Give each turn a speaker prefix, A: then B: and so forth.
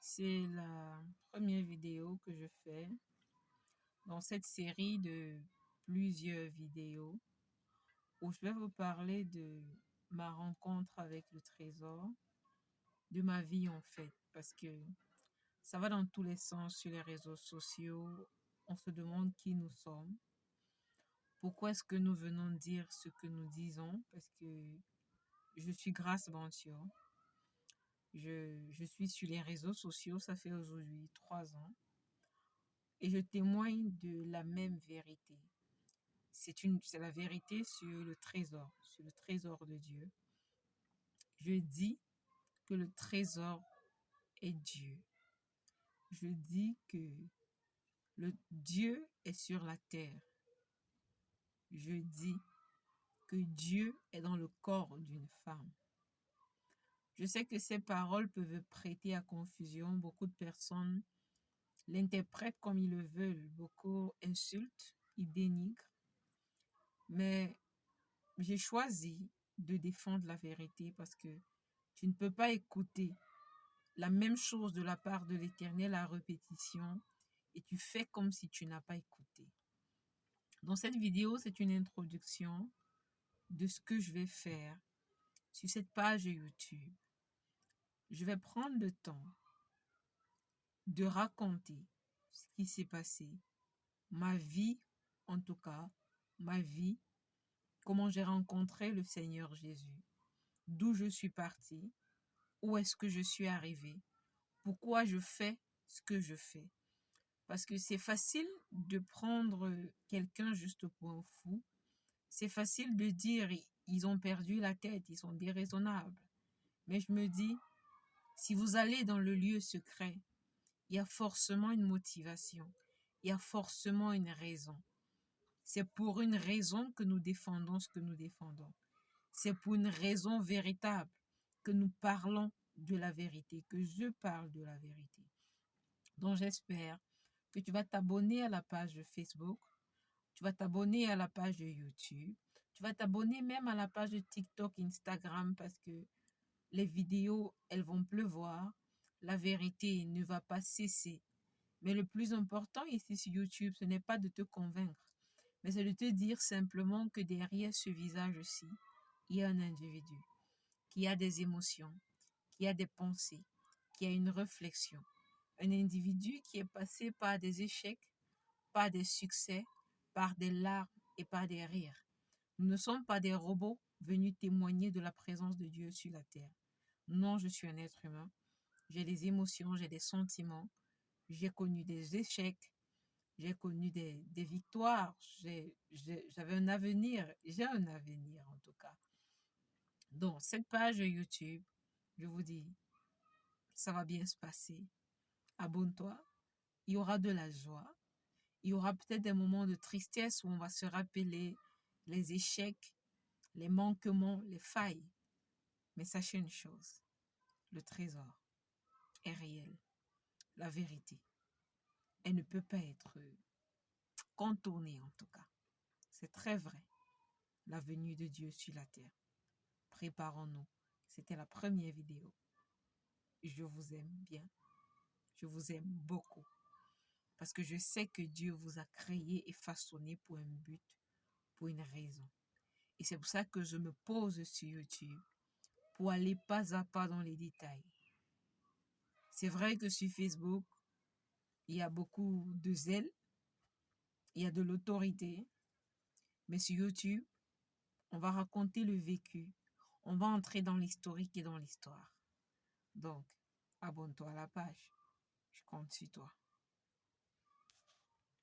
A: C'est la première vidéo que je fais dans cette série de plusieurs vidéos où je vais vous parler de ma rencontre avec le trésor, de ma vie en fait, parce que ça va dans tous les sens sur les réseaux sociaux. On se demande qui nous sommes, pourquoi est-ce que nous venons dire ce que nous disons, parce que je suis Grace Bantio. Je suis sur les réseaux sociaux, ça fait aujourd'hui 3 ans. Et je témoigne de la même vérité. C'est la vérité sur le trésor de Dieu. Je dis que le trésor est Dieu. Je dis que le Dieu est sur la terre. Je dis que Dieu est dans le corps d'une femme. Je sais que ces paroles peuvent prêter à confusion. Beaucoup de personnes l'interprètent comme ils le veulent. Beaucoup insultent, ils dénigrent. Mais j'ai choisi de défendre la vérité parce que tu ne peux pas écouter la même chose de la part de l'Éternel à répétition et tu fais comme si tu n'as pas écouté. Dans cette vidéo, c'est une introduction de ce que je vais faire sur cette page YouTube. Je vais prendre le temps de raconter ce qui s'est passé, ma vie en tout cas, ma vie, comment j'ai rencontré le Seigneur Jésus, d'où je suis partie, où est-ce que je suis arrivée, pourquoi je fais ce que je fais. Parce que c'est facile de prendre quelqu'un juste pour un fou. C'est facile de dire ils ont perdu la tête, ils sont déraisonnables. Mais je me dis, si vous allez dans le lieu secret, il y a forcément une motivation, il y a forcément une raison. C'est pour une raison que nous défendons ce que nous défendons. C'est pour une raison véritable que nous parlons de la vérité, que je parle de la vérité. Donc j'espère que tu vas t'abonner à la page de Facebook, tu vas t'abonner à la page de YouTube, tu vas t'abonner même à la page de TikTok, Instagram, parce que les vidéos, elles vont pleuvoir, la vérité ne va pas cesser. Mais le plus important ici sur YouTube, ce n'est pas de te convaincre, mais c'est de te dire simplement que derrière ce visage-ci, il y a un individu qui a des émotions, qui a des pensées, qui a une réflexion. Un individu qui est passé par des échecs, par des succès, par des larmes et par des rires. Nous ne sommes pas des robots venus témoigner de la présence de Dieu sur la terre. Non, je suis un être humain. J'ai des émotions, j'ai des sentiments. J'ai connu des échecs, j'ai connu des victoires. J'avais un avenir, j'ai un avenir en tout cas. Donc, cette page YouTube, je vous dis, ça va bien se passer. Abonne-toi. Il y aura de la joie. Il y aura peut-être des moments de tristesse où on va se rappeler les échecs, les manquements, les failles. Mais sachez une chose, le trésor est réel. La vérité, elle ne peut pas être contournée en tout cas. C'est très vrai. La venue de Dieu sur la terre. Préparons-nous. C'était la première vidéo. Je vous aime bien. Je vous aime beaucoup. Parce que je sais que Dieu vous a créé et façonné pour un but, pour une raison. Et c'est pour ça que je me pose sur YouTube pour aller pas à pas dans les détails. C'est vrai que sur Facebook, il y a beaucoup de zèle, il y a de l'autorité, mais sur YouTube, on va raconter le vécu, on va entrer dans l'historique et dans l'histoire. Donc, abonne-toi à la page, je compte sur toi.